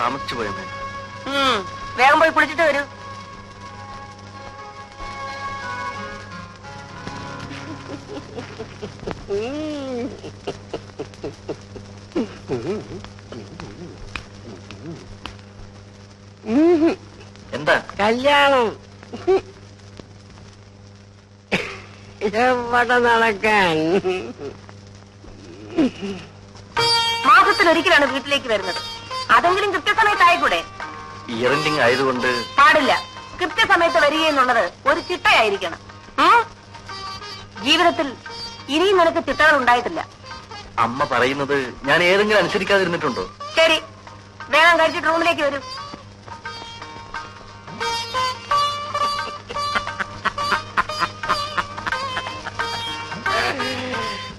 താമസിച്ചു പോയമ്മേ. വേഗം പോയി കുളിച്ചിട്ട് വരൂ. എന്താ കല്യാണം എവിടെ നടക്കാൻ? മാസത്തിലൊരിക്കലാണ് വീട്ടിലേക്ക് വരുന്നത്. അതെങ്കിലും കൃത്യസമയത്തായിക്കൂടെ? ഇയർ എൻഡിങ് ആയതുകൊണ്ട് പാടില്ല. കൃത്യസമയത്ത് വരികയെന്നുള്ളത് ഒരു ചിട്ടയായിരിക്കണം. ജീവിതത്തിൽ ഇനിയും നിനക്ക് ചിട്ടകൾ ഉണ്ടായിട്ടില്ല. അമ്മ പറയുന്നത് ഞാൻ ഏതെങ്കിലും അനുസരിക്കാതിരുന്നിട്ടുണ്ടോ? ശരി, വേഗം കഴിച്ചിട്ട് റൂമിലേക്ക് വരൂ.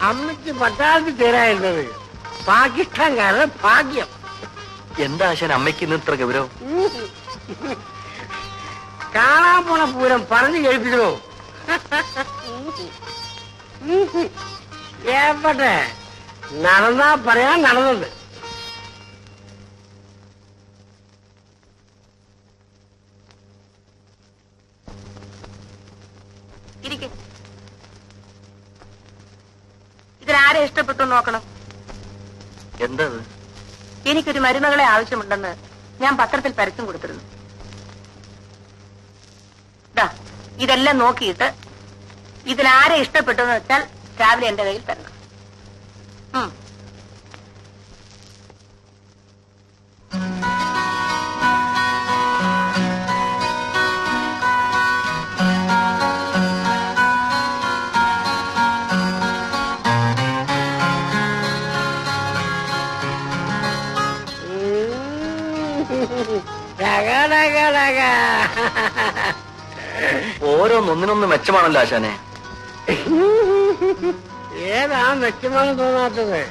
അമ്മയ്ക്ക് പട്ടാളത്തിൽ ചേരായിരുന്നത് പാകിസ്ഥാൻകാരുടെ ഭാഗ്യം. എന്താ ആശാൻ അമ്മയ്ക്ക് ഇന്ന് ഇത്ര ഗൗരവം? കാണാൻ പോണ പൂരം പറഞ്ഞു കേൾപ്പിക്കണോ? എവിടെ നടന്നാ പറയാൻ നടന്നത്. ഇതിലാരെ ഇഷ്ടപ്പെട്ടു നോക്കണം. എന്താ? എനിക്കൊരു മരുമകളെ ആവശ്യമുണ്ടെന്ന് ഞാൻ പത്രത്തിൽ പരസ്യം കൊടുത്തിരുന്നു. ഇതെല്ലാം നോക്കിയിട്ട് ഇതിലാരെ ഇഷ്ടപ്പെട്ടു എന്ന് വെച്ചാൽ രാവിലെ എന്റെ കയ്യിൽ തരണം. ഓരോന്നൊന്നിനൊന്ന് മെച്ചമാണല്ലോ ആശാനെ. ഏതാ മെച്ചമാണ് തോന്നാത്തത്?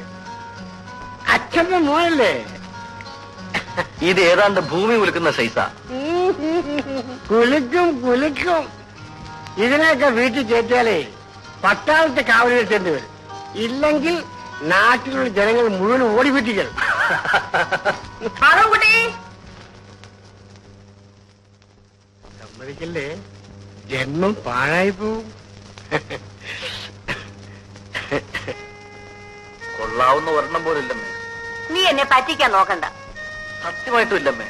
അച്ഛന്റെ മോനല്ലേ? ഇത് ഏതാണ്ട് ഭൂമി കുലുക്കുന്ന സൈസാ. കുലുക്കും കുലുക്കും. ഇതിനെയൊക്കെ വീട്ടിൽ കയറ്റിയാലേ പട്ടാളത്തെ കാവൽ വെച്ചേണ്ടി വരും. ഇല്ലെങ്കിൽ നാട്ടിലുള്ള ജനങ്ങൾ മുഴുവൻ ഓടിപ്പിറ്റിക്കണം. സമ്മതിക്കല്ലേ, ജന്മം പാഴായി പോവും. കൊള്ളാവുന്ന ഒരെണ്ണം പോലില്ലമ്മേ. നീ എന്നെ പറ്റിക്കാൻ നോക്കണ്ട. സത്യമായിട്ടും ഇല്ലമ്മേ.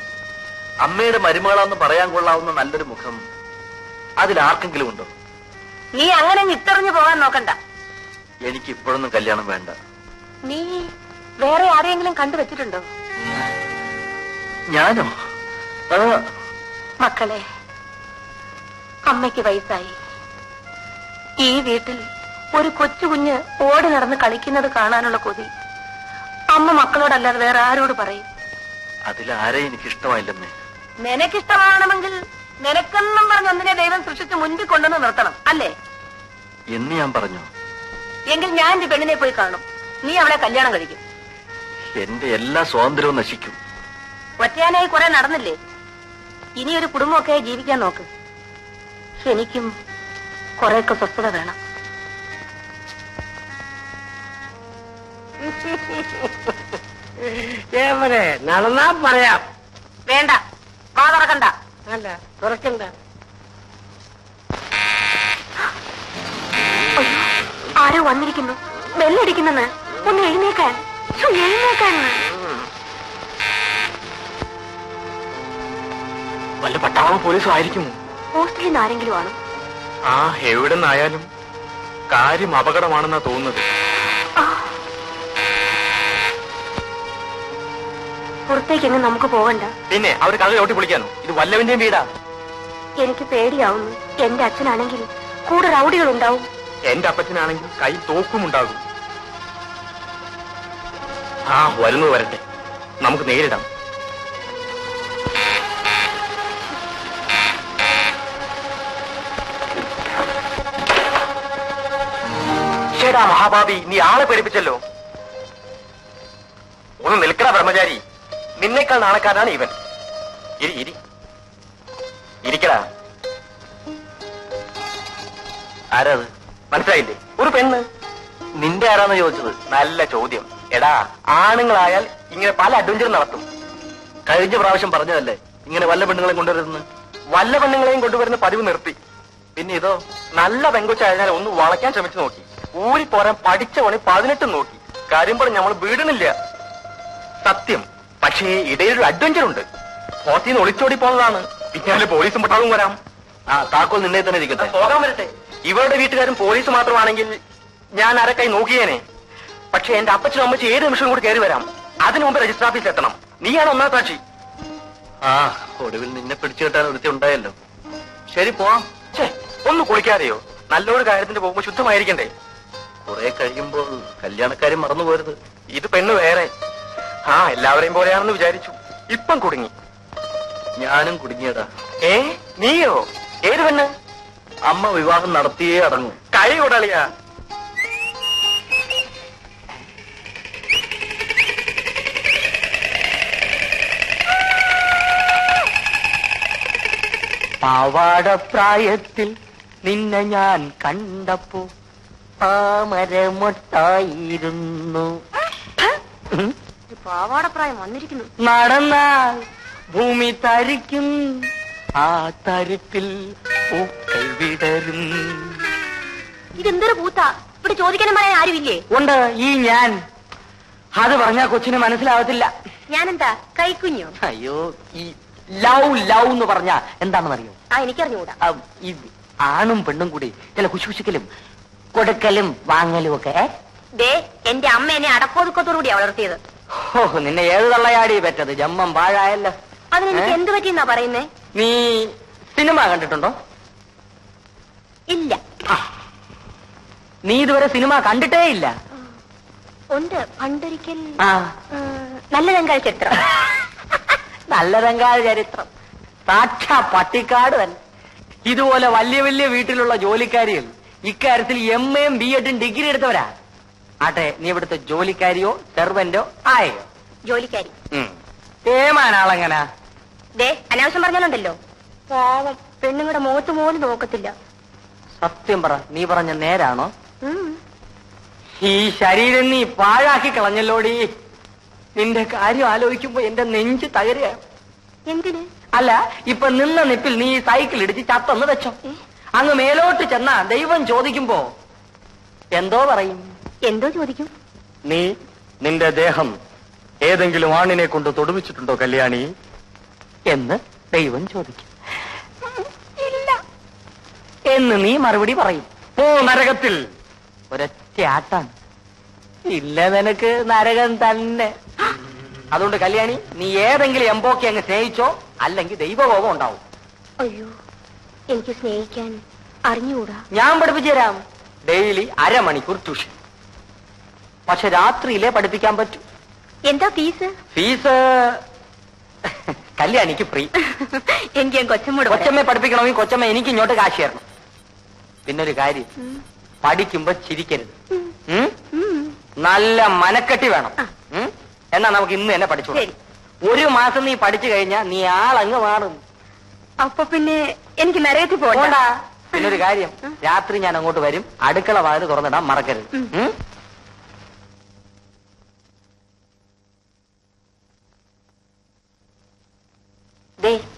അമ്മയുടെ മരുമകളാന്ന് പറയാൻ കൊള്ളാവുന്ന നല്ലൊരു മുഖം അതിലാർക്കെങ്കിലും ഉണ്ടോ? നീ അങ്ങനെ ഇട്ടെറിഞ്ഞു പോകാൻ നോക്കണ്ട. എനിക്ക് ഇപ്പോഴൊന്നും കല്യാണം വേണ്ട. നീ വേറെ ആരെയെങ്കിലും കണ്ടുവച്ചിട്ടുണ്ടോ? ഞാനോ? മക്കളെ, അമ്മയ്ക്ക് വയസ്സായി. ഈ വീട്ടിൽ ഒരു കൊച്ചുകുഞ്ഞ് ഓടി നടന്ന് കളിക്കുന്നത് കാണാനുള്ള കൊതി അമ്മ മക്കളോടല്ലാതെ വേറെ ആരോട് പറയും? അതിലാരെ എനിക്കിഷ്ടമായില്ലമ്മേ. നിനക്കിഷ്ടമാണെങ്കിൽ നിനക്കെന്നും പറഞ്ഞ് ഒന്നിനെ ദൈവം സൃഷ്ടിച്ച് മുൻപിൽ കൊണ്ടുവന്ന് നിർത്തണം, അല്ലേ? എന്ന് ഞാൻ പറഞ്ഞു. എങ്കിൽ ഞാൻ എന്റെ പെണ്ണിനെ പോയി കാണും. നീ അവളെ കല്യാണം കഴിക്കും. എന്റെ എല്ലാ സ്വാതന്ത്ര്യവും നശിക്കും. ഒറ്റയാനായി കുറെ നടന്നില്ലേ? ഇനി ഒരു കുടുംബമൊക്കെ ജീവിക്കാൻ നോക്ക്. എനിക്കും കുറെയൊക്കെ സ്വസ്ഥത വേണം. എവിടെ നടന്നാ പറയാം. വേണ്ട, വാ തുറക്കണ്ട. അല്ല, തുറക്കണ്ട. ആരോ വന്നിരിക്കുന്നു. ബെല്ലടിക്കുന്നെന്ന്. ഒന്ന് എഴുന്നേക്കാൻ, എഴുന്നേക്കാൻ. വല്ല പട്ടാളവും പോലീസും ആയിരിക്കുമോ? ഹോസ്റ്റലിൽ നിന്ന് ആരെങ്കിലും ആണ്. എവിടെ നിന്നായാലും കാര്യം അപകടമാണെന്നാ തോന്നുന്നത്. പുറത്തേക്കെങ്ങും നമുക്ക് പോകണ്ട. പിന്നെ അവര് കഥ ചോട്ടി പൊളിക്കാനോ? ഇത് വല്ലവന്റെയും വീടാ. എനിക്ക് പേടിയാവുന്നു. എന്റെ അച്ഛനാണെങ്കിൽ കൂടെ റൗഡികൾ ഉണ്ടാവും. എന്റെ അപ്പച്ചനാണെങ്കിൽ കൈ തോക്കുമുണ്ടാകും. വരുന്നു വരട്ടെ, നമുക്ക് നേരിടാം. ചേടാ മഹാഭാവി, നീ ആളെ പേടിപ്പിച്ചല്ലോ. ഒന്ന് നിൽക്കണ ബ്രഹ്മചാരി, നിന്നേക്കാൾ നാണക്കാരനാണ് ഇവൻ. ഇരിക്കടാ. ആരാത്? മനസ്സിലായില്ലേ? ഒരു പെണ്ണ്. നിന്റെ ആരാന്ന് ചോദിച്ചത്? നല്ല ചോദ്യം. എടാ, ആണുങ്ങളായാൽ ഇങ്ങനെ പല അഡ്വഞ്ചറും നടത്തും. കഴിഞ്ഞ പ്രാവശ്യം പറഞ്ഞതല്ലേ ഇങ്ങനെ വല്ല പെണ്ണുങ്ങളെ കൊണ്ടുവരുന്നത്. വല്ല പെണ്ണുങ്ങളെയും കൊണ്ടുവരുന്ന പതിവ് നിർത്തി. പിന്നെ ഇതോ നല്ല പെങ്കൊച്ചായതിനാൽ ഒന്ന് വളയ്ക്കാൻ ശ്രമിച്ചു നോക്കി. ഊരി പോരാൻ പഠിച്ച പണി 18 നോക്കി. കാര്യം പറഞ്ഞ് നമ്മൾ വീടുന്നില്ല. സത്യം. പക്ഷേ ഇടയിലൊരു അഡ്വഞ്ചർ ഉണ്ട്. ഹോസ്റ്റലിൽ നിന്ന് ഒളിച്ചോടി പോകുന്നതാണ്. പിന്നെ പോലീസും പട്ടാളവും വരാം. ആ താക്കോൽ നിന്നെ തന്നെ ഇരിക്കട്ടെ. പോകാൻ വരട്ടെ. ഇവരുടെ വീട്ടുകാരും പോലീസ് മാത്രമാണെങ്കിൽ ഞാൻ അരക്കായി നോക്കിയേനെ. പക്ഷെ എന്റെ അപ്പച്ചനും അമ്മച്ചും ഏത് നിമിഷവും കൂടി കയറി വരാം. അതിനു മുമ്പ് രജിസ്റ്റർ ഓഫീസിൽ എത്തണം. നീയാണ് ഒന്നാം സാക്ഷി. ആ ഒടുവിൽ നിന്നെ പിടിച്ചു കെട്ടാൻ ഒരുത്തി ഉണ്ടായല്ലോ. ശരി പോവാം. ഛേ, ഒന്ന് കുളിക്കാതെയോ? നല്ലൊരു കാര്യത്തിന് പോകുമ്പോ ശുദ്ധമായിരിക്കണ്ടേ? കുറെ കഴിയുമ്പോൾ കല്യാണക്കാരും മറന്നു പോരുത്. ഇത് പെണ്ണ് വേറെ. ആ എല്ലാവരെയും പോലെയാണെന്ന് വിചാരിച്ചു. ഇപ്പം കുടുങ്ങി. ഞാനും കുടുങ്ങിയടാ. നീയോ? ഏത് പെണ്ണ്? അമ്മ വിവാഹം നടത്തിയേ അടങ്ങൂ. കൈ കൊടളിയാ. പാവാടപ്രായത്തിൽ നിന്നെ ഞാൻ കണ്ടപ്പോ താമരമൊട്ടായിരുന്നു. പാവാടപ്രായം വന്നിരിക്കുന്നു. നടന്നാൽ ഭൂമി തരിക്കും, ആ തരിപ്പിൽ പൂക്കൾ വിടരും. ഇതെന്തൊരു പൂത്താ? ഇവിടെ ചോദിക്കാനും പറയാൻ ആരുമില്ലേ? ഉണ്ട് ഈ ഞാൻ. അത് പറഞ്ഞാ കൊച്ചിന് മനസ്സിലാവത്തില്ല. ഞാനെന്താ കൈക്കുഞ്ഞോ? അയ്യോ, ഈ ലവ് ലവ് എന്ന് പറഞ്ഞാ എന്താണെന്നറിയോ? ആ എനിക്കറിഞ്ഞുകൂടാ. ഈ ആണും പെണ്ണും കൂടി ചില കുശുകുശുക്കലും കൊടുക്കലും വാങ്ങലും ഒക്കെ. ദേ എന്റെ അമ്മ എന്നെ അടക്കോതുക്കത്തോടുകൂടിയാ വളർത്തിയത്. ഓ, നിന്നെ ഏത് തള്ളയാടി പറ്റത്? ജമ്മം പാഴായല്ലോ. അതിനെനിക്ക് എന്ത് പറ്റിയെന്നാ പറയുന്നേ? നീ സിനിമ കണ്ടിട്ടുണ്ടോ? ഇല്ല. നീ ഇതുവരെ സിനിമ കണ്ടിട്ടേ ഇല്ല? ഉണ്ട്, പണ്ടൊരിക്കൽ. ആ, നല്ല രംഗാൽ ചിത്രം. നല്ല രംഗാൾ ചരിത്രം. സാക്ഷാ പട്ടിക്കാട് തന്നെ. ഇതുപോലെ വലിയ വലിയ വീട്ടിലുള്ള ജോലിക്കാരികൾ ഇക്കാര്യത്തിൽ MA-യും B.Ed-ഉം ഡിഗ്രി എടുത്തവരാ. ആട്ടെ, നീ ഇവിടുത്തെ ജോലിക്കാരിയോ സെർവന്റോ ആയോ? ജോലിക്കാരി. ഏമാനാളെങ്ങനാ? ദേ അനാവശ്യം പറഞ്ഞാലുണ്ടല്ലോ. പാവം, പെണ്ണുങ്ങളുടെ മുഖത്ത് പോലും നോക്കത്തില്ല. സത്യം പറ, നീ പറഞ്ഞ നേരാണോ? ഉം. ഈ ശരീരം നീ പാഴാക്കി കളഞ്ഞല്ലോടി. നിന്റെ കാര്യം ആലോചിക്കുമ്പോ എന്റെ നെഞ്ച് തകരുക. എന്തിന്? അല്ല, ഇപ്പൊ നിന്ന നിപ്പിൽ നീ സൈക്കിൾ ഇടിച്ച് ചത്തൊന്ന് വെച്ചോ. അങ്ങ് മേലോട്ട് ചെന്നാ ദൈവം ചോദിക്കുമ്പോ എന്തോ പറയും? എന്തോ ചോദിക്കും? നീ നിന്റെ ദേഹം ഏതെങ്കിലും ആണിനെ കൊണ്ട് തൊടുവിച്ചിട്ടുണ്ടോ കല്യാണി എന്ന് ദൈവം ചോദിക്കും. ഇല്ല എന്ന് നീ മറുപടി പറയും. ഓ നരകത്തിൽ. ഒരൊറ്റ ആട്ടാണ്. ഇല്ല, നിനക്ക് നരകം തന്നെ. അതുകൊണ്ട് കല്യാണി, നീ ഏതെങ്കിലും എംബോക്കി അങ്ങ് സ്നേഹിച്ചോ, അല്ലെങ്കിൽ ദൈവകോപം ഉണ്ടാവും. അയ്യോ, എനിക്ക് സ്നേഹിക്കാൻ അറിഞ്ഞുകൂടാ. ഞാൻ പഠിപ്പിച്ചു തരാം. ഡെയിലി അരമണിക്കൂർ ട്യൂഷൻ. പക്ഷെ രാത്രിയിലേ പഠിപ്പിക്കാൻ പറ്റൂ. എന്താ ഫീസ്? Fees കല്യാണിക്ക് free. എനിക്ക് ഞാൻ കൊച്ചമ്മോട് കൊച്ചമ്മയെ പഠിപ്പിക്കണമെങ്കിൽ കൊച്ചമ്മ എനിക്ക് ഇങ്ങോട്ട് കാശ് തരണം. പിന്നൊരു കാര്യം, പഠിക്കുമ്പോ ചിരിക്കരുത്. നല്ല മനക്കെട്ടി വേണം. എന്നാ നമുക്ക് ഇന്ന് തന്നെ പഠിച്ചു. ഒരു മാസം നീ പഠിച്ചു കഴിഞ്ഞാ നീ ആളങ്ങ് മാറും. അപ്പൊ പിന്നെ എനിക്ക് നരകത്തിൽ പോകണ്ട. പിന്നൊരു കാര്യം, രാത്രി ഞാൻ അങ്ങോട്ട് വരും. അടുക്കള വാതിൽ തുറന്നിടാൻ മറക്കരുത്.